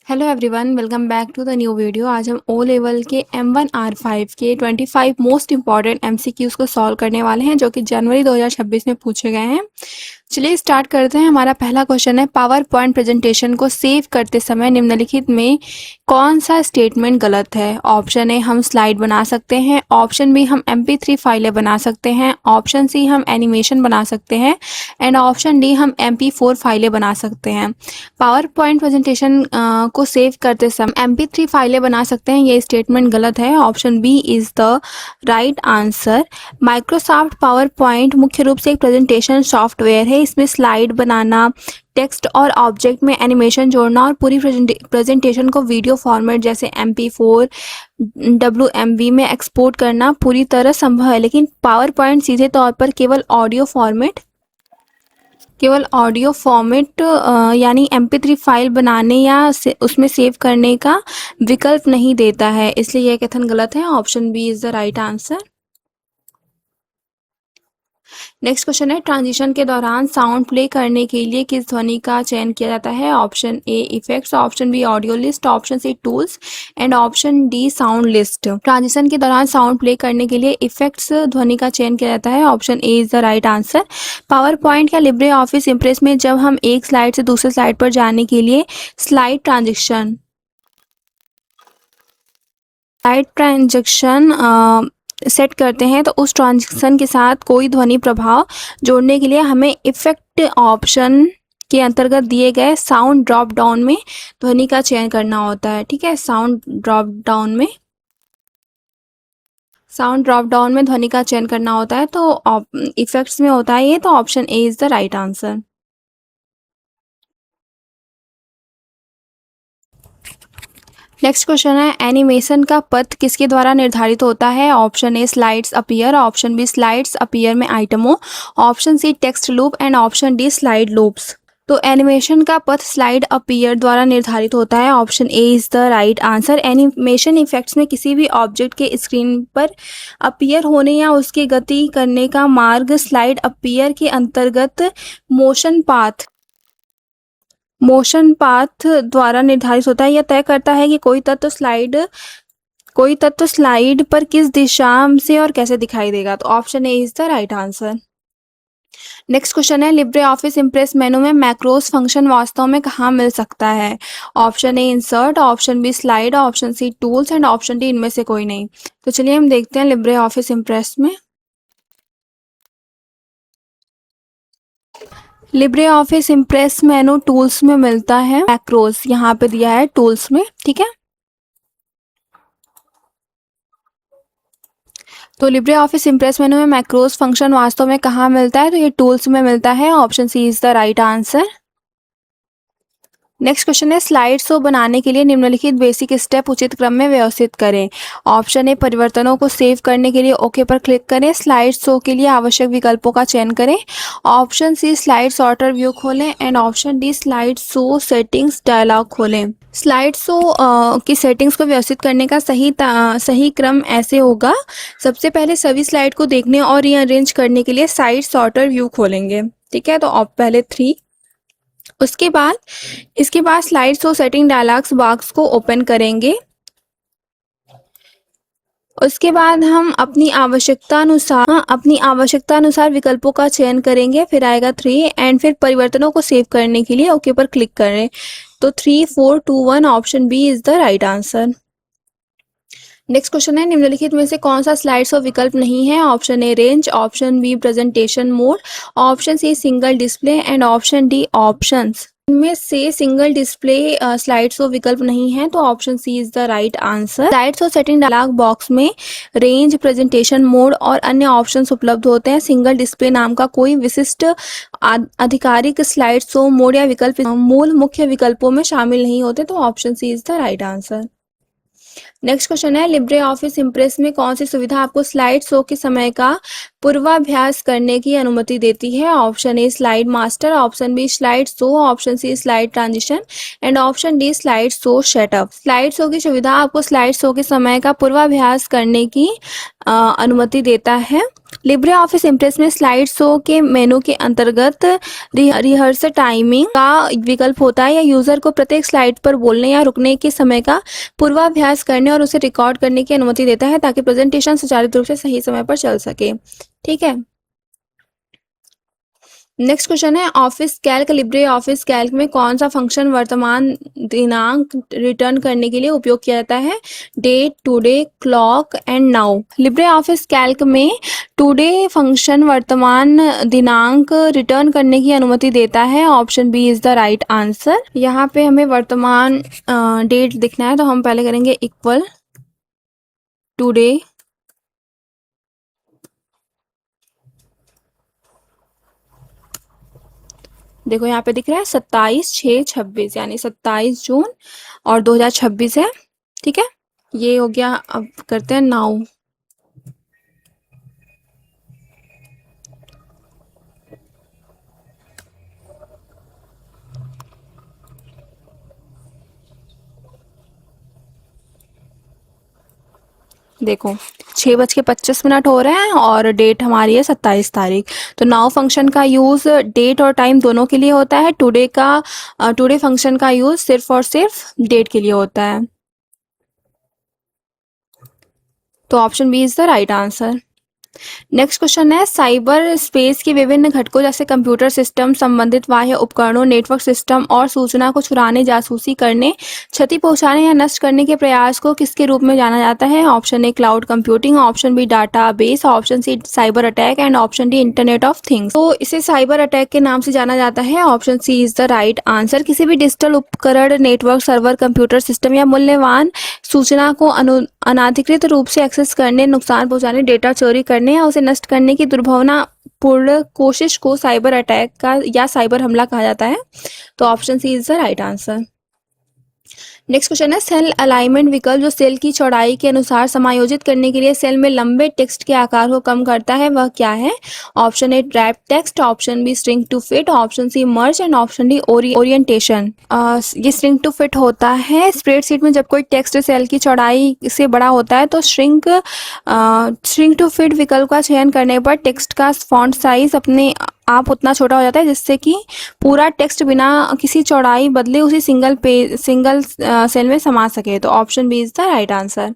Hello everyone, welcome back to the new video. आज हम O level के M1R5 के 25 मोस्ट इंपॉर्टेंट MCQs को सॉल्व करने वाले हैं जो कि जनवरी 2026 में पूछे गए हैं। चलिए स्टार्ट करते हैं। हमारा पहला क्वेश्चन है, पावर पॉइंट प्रेजेंटेशन को सेव करते समय निम्नलिखित में कौन सा स्टेटमेंट गलत है? ऑप्शन ए, हम स्लाइड बना सकते हैं। ऑप्शन बी, हम MP3 फाइलें बना सकते हैं। ऑप्शन सी, हम एनिमेशन बना सकते हैं। एंड ऑप्शन डी, हम MP4 फाइलें बना सकते हैं। पावर पॉइंट प्रेजेंटेशन को सेव करते समय MP3 फाइलें बना सकते हैं, ये स्टेटमेंट गलत है। Option B is the right answer. Microsoft PowerPoint मुख्य रूप से एक प्रेजेंटेशन सॉफ्टवेयर है। इसमें स्लाइड बनाना, टेक्स्ट और ऑब्जेक्ट में एनिमेशन जोड़ना और पूरी प्रेजेंटेशन को वीडियो फॉर्मेट जैसे MP4 WMV में एक्सपोर्ट करना पूरी तरह संभव है। लेकिन पावर पॉइंट सीधे तौर पर केवल ऑडियो फॉर्मेट यानी MP3 फाइल बनाने या उसमें सेव करने का विकल्प नहीं देता है, इसलिए यह कथन गलत है। Option B is the right answer. Next question है, ट्रांजिशन के दौरान साउंड प्ले करने के लिए किस ध्वनि का चयन किया जाता है? Option A, effects. Option B, audio list. Option C, tools. And option D, sound list. Transition के दौरान साउंड प्ले करने के लिए इफेक्ट्स ध्वनि का चयन किया जाता है। Option A is the right answer. Power point या लिब्रे ऑफिस इम्प्रेस में जब हम एक स्लाइड से दूसरे स्लाइड पर जाने के लिए स्लाइड ट्रांजेक्शन सेट करते हैं तो उस ट्रांजेक्शन के साथ कोई ध्वनि प्रभाव जोड़ने के लिए हमें इफेक्ट ऑप्शन के अंतर्गत दिए गए साउंड ड्रॉप डाउन में ध्वनि का चयन करना होता है। ठीक है, साउंड ड्रॉप डाउन में ध्वनि का चयन करना होता है, तो इफेक्ट्स में होता है ये, तो option A is the right answer. Next question है, एनिमेशन का पथ किसके द्वारा निर्धारित होता है? Option A, slides appear. Option B, slides appear में आइटमों। Option C, text loop. And option D, slide loops. तो एनिमेशन का पथ स्लाइड अपीयर द्वारा निर्धारित होता है। Option A is the right answer. Animation effects में किसी भी ऑब्जेक्ट के स्क्रीन पर अपीयर होने या उसके गति करने का मार्ग स्लाइड अपीयर के अंतर्गत मोशन पाथ द्वारा निर्धारित होता है। यह तय करता है कि कोई तत्व स्लाइड पर किस दिशा से और कैसे दिखाई देगा। तो option A is the right answer. Next question है, लिब्रे ऑफिस इम्प्रेस मेनू में मैक्रोस फंक्शन वास्तव में कहाँ मिल सकता है? Option A, insert. Option B, slide. Option C, tools. And option D, इनमें से कोई नहीं। तो चलिए हम देखते हैं लिब्रे ऑफिस इम्प्रेस में। Libre Office Impress menu tools में मिलता है। मैक्रोस यहाँ पे दिया है टूल्स में। ठीक है, तो लिब्रे ऑफिस इम्प्रेस मेनू में मैक्रोस फंक्शन वास्तव में कहाँ मिलता है? तो ये टूल्स में मिलता है। Option C is the right answer. Next question है, स्लाइड शो बनाने के लिए निम्नलिखित बेसिक स्टेप उचित क्रम में व्यवस्थित करें। ऑप्शन ए, परिवर्तनों को सेव करने के लिए ओके पर क्लिक करें। स्लाइड शो के लिए आवश्यक विकल्पों का चयन करें। Option C, slide sorter view खोलें। And option D, slide show settings dialog खोलें। स्लाइड शो की सेटिंग्स को व्यवस्थित करने का सही क्रम ऐसे होगा। सबसे पहले सभी स्लाइड को देखने और रीअरेंज करने के लिए साइड सॉर्टर व्यू खोलेंगे। ठीक है, तो आप पहले 3, इसके बाद slide show setting dialogues box को ओपन करेंगे। उसके बाद हम अपनी आवश्यकता अनुसार विकल्पों का चयन करेंगे। फिर आएगा 3 एंड फिर परिवर्तनों को सेव करने के लिए ओके पर क्लिक करें। तो 3, 4, 2, 1 option B is the right answer. Next question है, निम्नलिखित में से कौन सा स्लाइड शो विकल्प नहीं है? Option A, range. Option B, presentation mode. Option C, single display. And option D, options. इनमें से सिंगल डिस्प्ले स्लाइड शो विकल्प नहीं है, तो option C is the right answer. Slide show setting dialog box में रेंज, प्रेजेंटेशन मोड और अन्य options उपलब्ध होते हैं। सिंगल डिस्प्ले नाम का कोई विशिष्ट आधिकारिक स्लाइड शो मोड या विकल्प मूल मुख्य विकल्पों में शामिल नहीं होते, तो option C is the right answer. Next question है, लिब्रे ऑफिस इम्प्रेस में कौन सी सुविधा आपको स्लाइड शो के समय का पूर्वाभ्यास करने की अनुमति देती है? Option A, slide master. Option B, slide show. Option C, slide transition. And option D, slide show setup. Slide show की सुविधा आपको स्लाइड शो के समय का पूर्वाभ्यास करने की अनुमति देता है। लिब्रे ऑफिस इम्प्रेस में स्लाइड शो के मेनू के अंतर्गत रिहर्स टाइमिंग का विकल्प होता है। या यूजर को प्रत्येक स्लाइड पर बोलने या रुकने के समय का पूर्वाभ्यास करने और उसे रिकॉर्ड करने की अनुमति देता है ताकि प्रेजेंटेशन सुचारू रूप से सही समय पर चल सके। ठीक है। नेक्स्ट क्वेश्चन है office Calc Libre Office Calc में कौन सा फंक्शन वर्तमान दिनांक रिटर्न करने के लिए उपयोग किया जाता है? Date, today, clock and now. Libre Office Calc में टुडे फंक्शन वर्तमान दिनांक रिटर्न करने की अनुमति देता है। Option B is the right answer. यहाँ पे हमें वर्तमान डेट दिखना है तो हम पहले करेंगे इक्वल टुडे देखो यहाँ पे दिख रहा है 27/6/26 यानी 27 जून और 2026 है। ठीक है, ये हो गया। अब करते हैं नाउ। देखो 6:25 हो रहे हैं और डेट हमारी है 27 तारीख। तो नाउ फंक्शन का यूज डेट और टाइम दोनों के लिए होता है। टुडे फंक्शन का यूज सिर्फ और सिर्फ डेट के लिए होता है। तो option B is the right answer. Next question है साइबर स्पेस के विभिन्न घटकों जैसे कंप्यूटर सिस्टम, संबंधित बाह्य उपकरणों, नेटवर्क सिस्टम और सूचना को चुराने, जासूसी करने, क्षति पहुंचाने या नष्ट करने के प्रयास को किसके रूप में जाना जाता है? Option A cloud computing, option B database, option C cyber attack and option D internet of things. तो इसे साइबर अटैक के नाम से जाना जाता है। Option C is the right answer. किसी भी डिजिटल उपकरण, नेटवर्क, सर्वर, कंप्यूटर सिस्टम या मूल्यवान सूचना को अनाधिकृत रूप से एक्सेस करने, नुकसान पहुंचाने, डेटा चोरी करने या उसे नष्ट करने की दुर्भावनापूर्ण कोशिश को साइबर अटैक का या साइबर हमला कहा जाता है। तो option C is the right answer. Next question है सेल अलाइनमेंट विकल्प जो सेल की चौड़ाई के अनुसार समायोजित करने के लिए सेल में लंबे टेक्स्ट के आकार को कम करता है, वह क्या है? Option A wrap text, option B string to fit, option C merge and option D orientation. ये स्ट्रिंग टू फिट होता है। स्प्रेडशीट में जब कोई टेक्स्ट सेल की चौड़ाई से बड़ा होता है तो स्ट्रिंग टू फिट विकल्प का चयन करने पर टेक्स्ट का फॉन्ट साइज अपने आप उतना छोटा हो जाता है जिससे कि पूरा टेक्स्ट बिना किसी चौड़ाई बदले उसी सिंगल सेल में समा सके। तो option B is the right answer.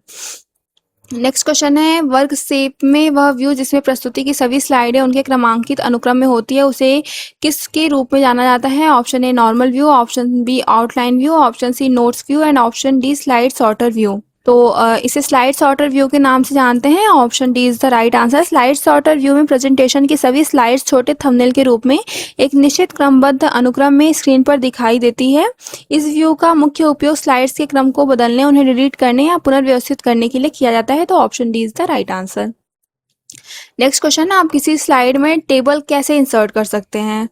Next question है वर्ग शेप में वह व्यू जिसमें प्रस्तुति की सभी स्लाइडें उनके क्रमांकित अनुक्रम में होती है उसे किसके रूप में जाना जाता है? Option A normal view, option B outline view, option C notes view and option D slide sorter view. तो इसे स्लाइड सॉर्टर व्यू के नाम से जानते हैं। Option D is the right answer. Slide sorter view में प्रेजेंटेशन की सभी स्लाइड्स छोटे थंबनेल के रूप में एक निश्चित क्रमबद्ध अनुक्रम में स्क्रीन पर दिखाई देती है। इस व्यू का मुख्य उपयोग स्लाइड्स के क्रम को बदलने, उन्हें डिलीट करने या पुनर्व्यवस्थित करने के लिए किया जाता है। तो option D is the right answer. Next question है आप किसी स्लाइड में टेबल कैसे इंसर्ट कर सकते हैं?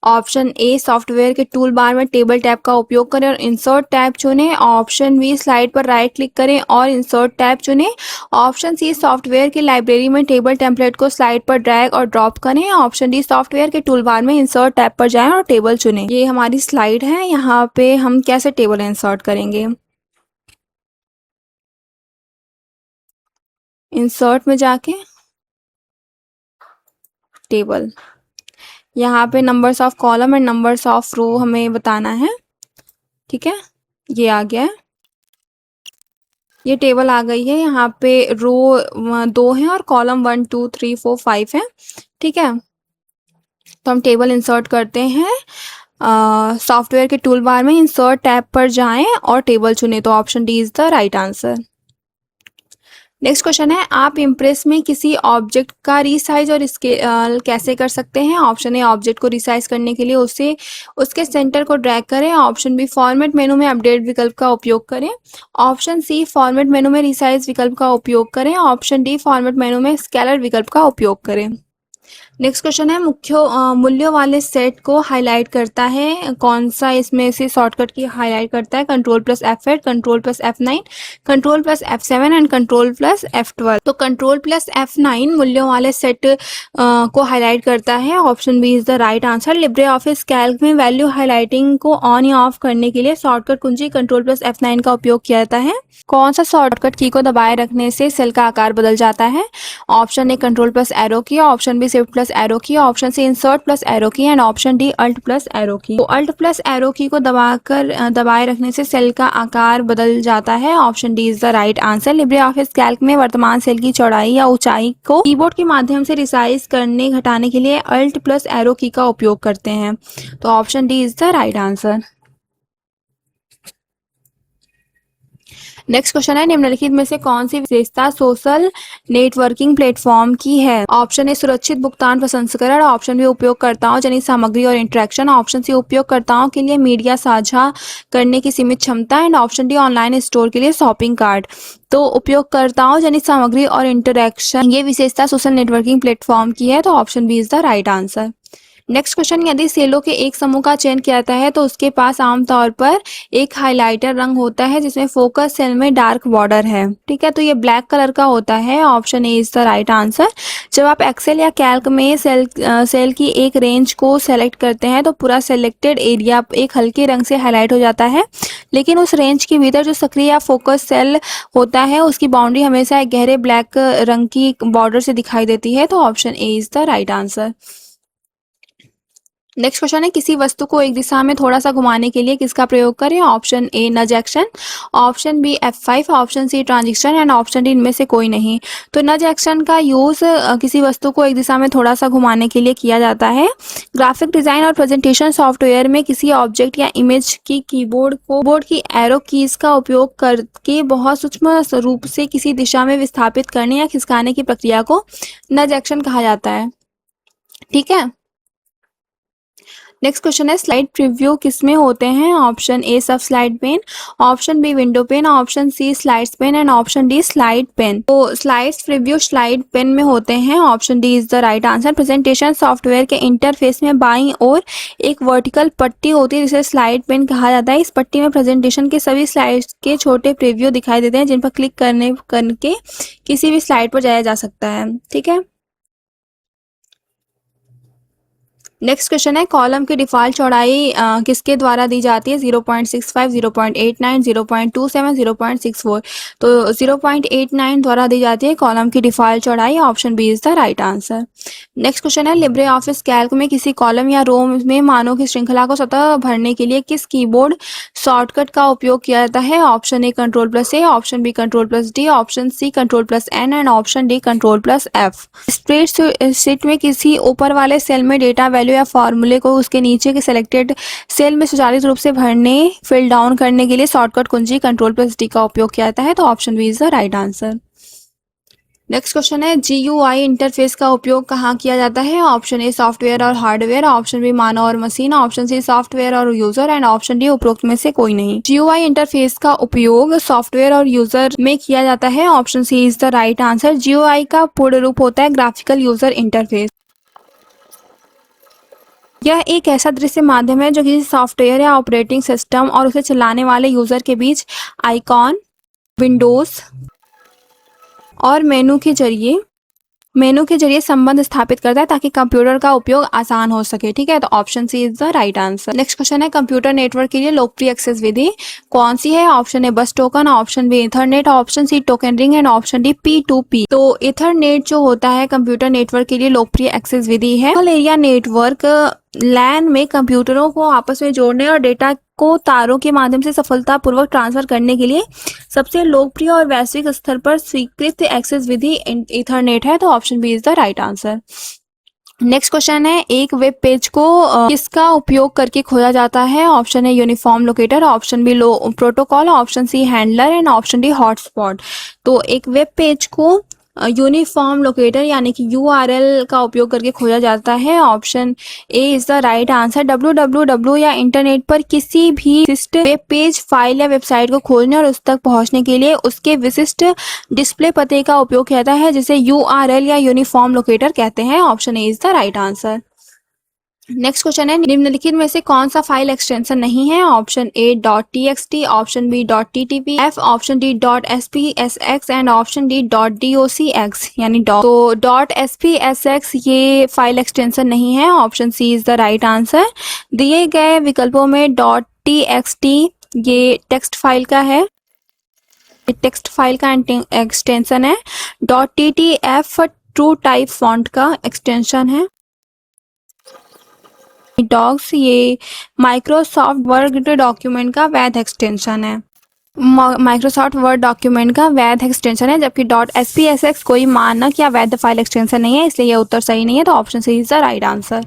ऑप्शन ए सॉफ्टवेयर के टूल बार में टेबल टैब का उपयोग करें और इंसर्ट टैब चुनें। ऑप्शन बी स्लाइड पर राइट क्लिक करें और इंसर्ट टैब चुनें। ऑप्शन सी सॉफ्टवेयर की लाइब्रेरी में टेबल टेम्पलेट को स्लाइड पर ड्रैग और ड्रॉप करें। ऑप्शन डी सॉफ्टवेयर के टूल बार में इंसर्ट टैब पर जाएं और टेबल चुनें। ये हमारी स्लाइड है, यहाँ पे हम कैसे टेबल इंसर्ट करेंगे। इंसर्ट में जाके टेबल, यहाँ पे numbers of column and numbers of row हमें बताना है। ठीक है, ये आ गया है। ये टेबल आ गई है। यहाँ पे रो 2 है और कॉलम 1 2 3 4 5 है। ठीक है, तो हम टेबल इंसर्ट करते हैं। सॉफ्टवेयर के टूल बार में इंसर्ट टैब पर जाएं और टेबल चुनें। तो option D is the right answer. Next question है आप इम्प्रेस में किसी ऑब्जेक्ट का रीसाइज और स्केल कैसे कर सकते हैं? ऑप्शन ए ऑब्जेक्ट को रीसाइज करने के लिए उसे उसके सेंटर को ड्रैग करें। ऑप्शन बी फॉर्मेट मेनू में अपडेट विकल्प का उपयोग करें। ऑप्शन सी फॉर्मेट मेनू में रीसाइज विकल्प का उपयोग करें। ऑप्शन डी फॉर्मेट मेनू में स्केलर विकल्प का उपयोग करें। नेक्स्ट क्वेश्चन है मुख्य मूल्यों वाले सेट को हाईलाइट करता है, कौन सा इसमें से शॉर्टकट की हाईलाइट करता है? Control plus F8, control plus F9, control plus F7 and control plus F12। तो कंट्रोल प्लस F9 मूल्यों वाले सेट को हाईलाइट करता है। Option B is the right answer. Libre Office Calc में वैल्यू हाईलाइटिंग को ऑन या ऑफ करने के लिए शॉर्टकट कुंजी कंट्रोल प्लस F9 का उपयोग किया जाता है। कौन सा शॉर्टकट की को दबाए रखने से सेल का आकार बदल जाता है? Option A control plus arrow key, option B shift plus arrow key, option C insert plus arrow key and option D alt plus arrow key. तो अल्ट प्लस एरो की को दबाए रखने से सेल का आकार बदल जाता है। Option D is the right answer. Libre Office Calc में वर्तमान सेल की चौड़ाई या ऊंचाई को कीबोर्ड के माध्यम से रिसाइज करने घटाने के लिए अल्ट प्लस एरो की का उपयोग करते हैं। तो option D is the right answer. Next question है निम्नलिखित में से कौन सी विशेषता सोशल नेटवर्किंग प्लेटफॉर्म की है? ऑप्शन ए सुरक्षित भुगतान प्रसंस्करण, ऑप्शन बी उपयोगकर्ताओं जनित सामग्री और इंटरेक्शन, ऑप्शन सी उपयोगकर्ताओं के लिए मीडिया साझा करने की सीमित क्षमता and option D online store के लिए शॉपिंग कार्ट। तो उपयोगकर्ताओं जनित सामग्री और इंटरेक्शन ये विशेषता सोशल नेटवर्किंग प्लेटफॉर्म की है। तो option B is the right answer. Next question, यदि सेलों के एक समूह का चयन किया जाता है तो उसके पास आमतौर पर एक हाइलाइटर रंग होता है जिसमें फोकस सेल में डार्क बॉर्डर है। ठीक है, तो ये ब्लैक कलर का होता है। Option A is the right answer. जब आप एक्सेल या कैल्क में सेल की एक रेंज को सेलेक्ट करते हैं तो पूरा सेलेक्टेड एरिया एक हल्के रंग से हाईलाइट हो जाता है, लेकिन उस रेंज के भीतर जो सक्रिय या फोकस सेल होता है उसकी बाउंड्री हमेशा एक गहरे ब्लैक रंग की बॉर्डर से दिखाई देती है। तो option A is the right answer. Next question है किसी वस्तु को एक दिशा में थोड़ा सा घुमाने के लिए किसका प्रयोग करें? Option A nudge action, option B F5, option C transition and option D इनमें से कोई नहीं। तो नज एक्शन का यूज किसी वस्तु को एक दिशा में थोड़ा सा घुमाने के लिए किया जाता है। ग्राफिक डिजाइन और प्रेजेंटेशन सॉफ्टवेयर में किसी ऑब्जेक्ट या इमेज की कीबोर्ड की एरो कीज का उपयोग करके बहुत सूक्ष्म रूप से किसी दिशा में विस्थापित करने या खिसकाने की प्रक्रिया को नज एक्शन कहा जाता है। ठीक है, नेक्स्ट क्वेश्चन है स्लाइड प्रीव्यू किसमें होते हैं? Option A sub slide pane, option B window pane, option C slides pane and option D slide pane. तो स्लाइड्स प्रीव्यू स्लाइड पेन में होते हैं। Option D is the right answer. Presentation software के interface में बाईं ओर एक vertical पट्टी होती है जिसे स्लाइड पेन कहा जाता है। इस पट्टी में प्रेजेंटेशन के सभी स्लाइड्स के छोटे प्रीव्यू दिखाई देते हैं जिन पर क्लिक करके किसी भी स्लाइड पर जाया जा सकता है। ठीक है, नेक्स्ट क्वेश्चन है कॉलम की डिफॉल्ट चौड़ाई किसके द्वारा दी जाती है? 0.65, 0.89, 0.27, 0.64। तो 0.89 द्वारा दी जाती है कॉलम की डिफॉल्ट चौड़ाई। Option B is the right answer. Next question है लिब्रे ऑफिस कैल्क में किसी कॉलम या रो में मानों की श्रृंखला को स्वतः भरने के लिए किस कीबोर्ड शॉर्टकट का उपयोग किया जाता है? Option A control plus A, option B control plus D, option C control plus N and option D control plus F. Spreadsheet में किसी ऊपर वाले सेल में डेटा वैल्यू या फॉर्मूले को उसके नीचे के सिलेक्टेड सेल में सुचालित रूप से भरने फिल डाउन करने के लिए शॉर्टकट कुंजी कंट्रोल प्लस डी का उपयोग किया जाता है। तो option B is the right answer. Next question है GUI इंटरफेस का उपयोग कहाँ किया जाता है? ऑप्शन ए सॉफ्टवेयर और हार्डवेयर, ऑप्शन बी मानव और मशीन, ऑप्शन सी सॉफ्टवेयर और यूजर एंड ऑप्शन डी उपरोक्त में से कोई नहीं। GUI इंटरफेस का उपयोग सॉफ्टवेयर और यूजर में किया जाता है। Option C is the right answer. GUI का पूर्ण रूप होता है ग्राफिकल यूजर इंटरफेस। यह एक ऐसा दृश्य माध्यम है जो किसी सॉफ्टवेयर या ऑपरेटिंग सिस्टम और उसे चलाने वाले यूजर के बीच आइकॉन, विंडोज और मेनू के जरिए संबंध स्थापित करता है ताकि कंप्यूटर का उपयोग आसान हो सके। ठीक है, तो option C is the right answer. Next question है कंप्यूटर नेटवर्क के लिए लोकप्रिय एक्सेस विधि कौन सी है? Option A bus token, option B ethernet, option C token ring and option D P2P। तो इथरनेट जो होता है कंप्यूटर नेटवर्क के लिए लोकप्रिय एक्सेस विधि है। लोकल एरिया नेटवर्क लैन में कंप्यूटरों को आपस में जोड़ने और डेटा को तारों के माध्यम से सफलतापूर्वक ट्रांसफर करने के लिए सबसे लोकप्रिय और वैश्विक स्तर पर स्वीकृत एक्सेस विधि इथरनेट है। तो option B is the right answer. Next question है एक वेब पेज को किसका उपयोग करके खोजा जाता है? Option A uniform locator, option B low protocol, option C handler and option D hotspot. तो एक वेब पेज को यूनिफॉर्म लोकेटर यानी कि URL का उपयोग करके खोजा जाता है। Option A is the right answer. www या इंटरनेट पर किसी भी विशिष्ट वेब पेज, फाइल या वेबसाइट को खोजने और उस तक पहुंचने के लिए उसके विशिष्ट डिस्प्ले पते का उपयोग किया जाता है, जिसे URL या यूनिफॉर्म लोकेटर कहते हैं। Option A is the right answer. Next question है, निम्नलिखित में से कौन सा फाइल एक्सटेंशन नहीं है? Option A .txt, option B .ttf, option D .spsx and option D .docx यानी तो .spsx ये फाइल एक्सटेंशन नहीं है। Option C is the right answer. दिए गए विकल्पों में .txt ये टेक्स्ट फाइल का है, टेक्स्ट फाइल का एक्सटेंशन है। .ttf ट्रू टाइप फॉन्ट का एक्सटेंशन है। डॉक्स ये माइक्रोसॉफ्ट वर्ड डॉक्यूमेंट का वैध एक्सटेंशन है, माइक्रोसॉफ्ट वर्ड डॉक्यूमेंट का वैध एक्सटेंशन है, जबकि .spsx कोई मानक या वैध फाइल एक्सटेंशन नहीं है, इसलिए यह उत्तर सही नहीं है। तो option C is the right answer.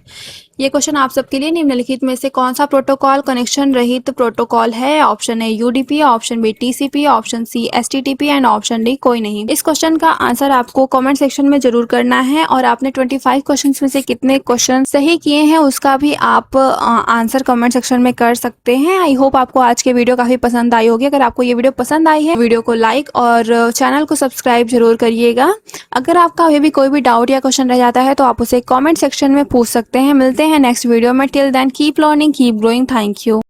ये क्वेश्चन आप सबके लिए, निम्नलिखित में से कौन सा प्रोटोकॉल कनेक्शन रहित प्रोटोकॉल है? Option A UDP, option B TCP, option C STTP and option D कोई नहीं। इस क्वेश्चन का आंसर आपको कमेंट सेक्शन में जरूर करना है और आपने 25 क्वेश्चन में से कितने क्वेश्चन सही किए हैं उसका भी आप आंसर कमेंट सेक्शन में कर सकते हैं। आई होप आपको आज के वीडियो काफी पसंद आई होगी। अगर आपको ये वीडियो पसंद आई है, वीडियो को लाइक और चैनल को सब्सक्राइब जरूर करिएगा। अगर आपका अभी भी कोई भी डाउट या क्वेश्चन रह जाता है तो आप उसे कमेंट सेक्शन में पूछ सकते हैं। मिलते हैं नेक्स्ट वीडियो में। Till then keep learning, keep growing. Thank you.